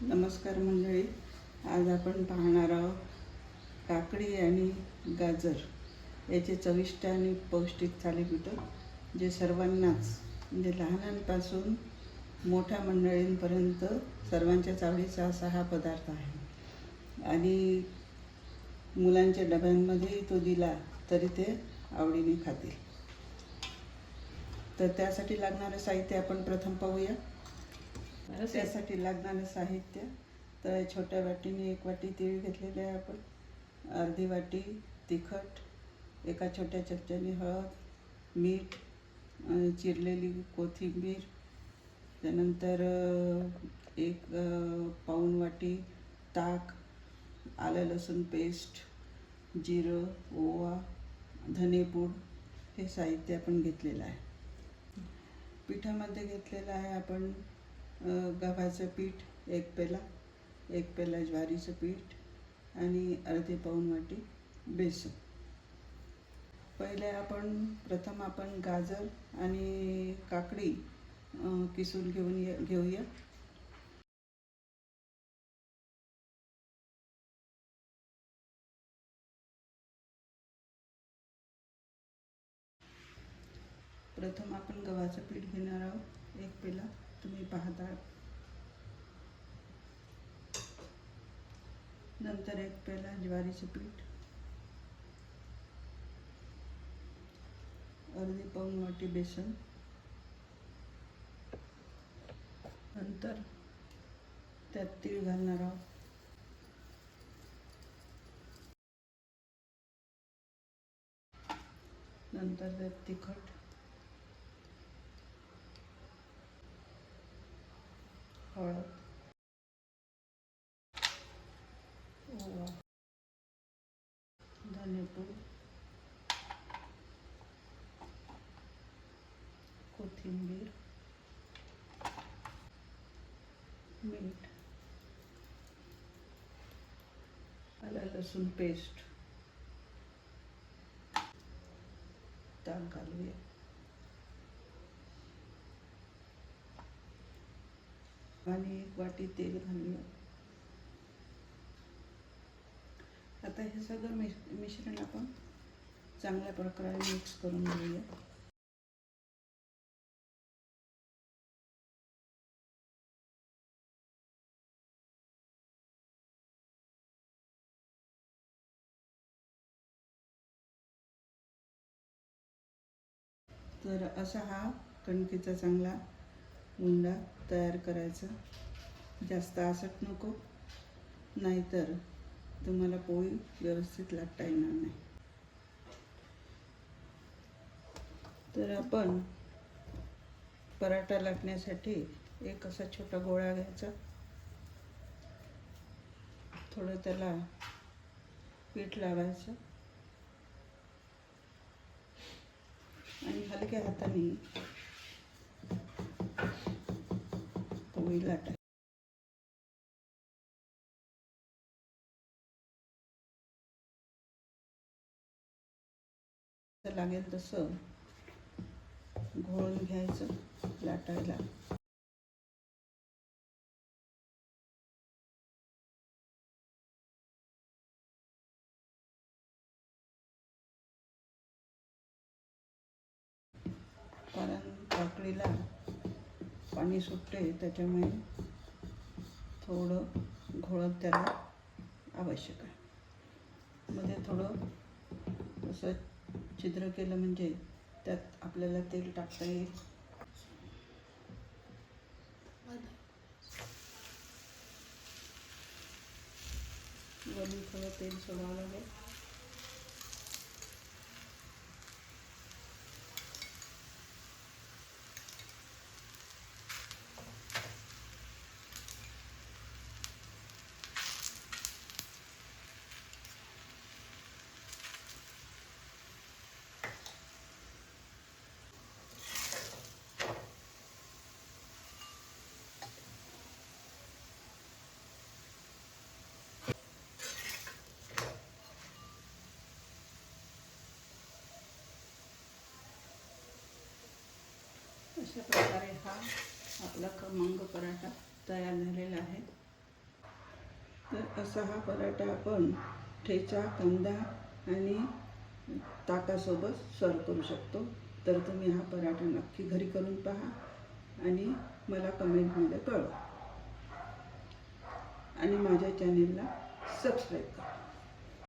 नमस्कार मंडळी. आज आपण पाहणार आहोत काकडी आणि गाजर याचे चविष्ट आणि पौष्टिक थालीपीठ, जे सर्वांनाच म्हणजे लहानांपासून मोठ्या मंडळींपर्यंत सर्वांच्याच आवडीचा असा हा पदार्थ आहे. आणि मुलांच्या डब्यांमध्येही तो दिला तरी ते आवडीने खातील. तर त्यासाठी लागणारं साहित्य आपण प्रथम पाहूया. त्यासाठी लागणारं साहित्य, तर छोट्या वाटीने 1 वाटी तीळ घेतलेले आहे आपण, अर्धी वाटी तिखट, एका छोट्या चमच्याने हळद, मीठ, चिरलेली कोथिंबीर, त्यानंतर 1 पाऊण वाटी ताक, आलं लसूण पेस्ट, जिरं, ओवा, धनेपूड हे साहित्य आपण घेतलेलं आहे. पिठामध्ये घेतलेलं आहे आपण गव्हाचं पीठ 1 पेला, 1 पेला ज्वारीचं पीठ आणि अर्धी पाऊण वाटी बेसन. प्रथम आपण गाजर आणि काकडी किसून घेऊया. प्रथम आपण गव्हाचं पीठ घेणार आहोत 1 पेला, तुम्ही पाहता. नंतर 1 पेला ज्वारीचं पीठ, अर्धी पाऊण वाटी बेसन, नंतर त्यात तीळ घालणार आहोत, नंतर त्यात तिखट, हळद, ओवा, धनेपूड, कोथिंबीर, मीठ, आलं लसूण पेस्ट, ताक घालूया आणि 1 वाटी तेल घालूया. आता हे सगळं मिश्रण आपण चांगल्या प्रकारे मिक्स करून घेऊया. तर असा हा कणकेचा चांगला उंडा तयार करायचा. जास्त आसट नको, नाहीतर तुम्हाला पोळी व्यवस्थित लाटता येणार नाही. तर आपण पराठा लाटण्यासाठी एक असा छोटा गोळा घ्यायचा, थोडं त्याला पीठ लावायचं आणि हलक्या हाताने पोळी लाटायची. लागेल तसं घोळून घ्यायचं लाटायला. कारण काकडीला पाणी सुटते, त्याच्यामुळे थोडं घोळत त्याला आवश्यक आहे. मध्ये थोडं असं छिद्र केलं म्हणजे त्यात आपल्याला तेल टाकता येईल. वरून थोडं तेल सोडावं लागेल. अशा प्रकारे हा आपला खमंग पराठा तयार झालेला आहे. तर असा हा पराठा आपण ठेचा, कांदा आणि ताकासोबत सर्व करू शकतो. तर तुम्ही हा पराठा नक्की घरी करून पहा आणि मला कमेंटमध्ये कळवा आणि माझ्या चॅनेलला सबस्क्राईब करा.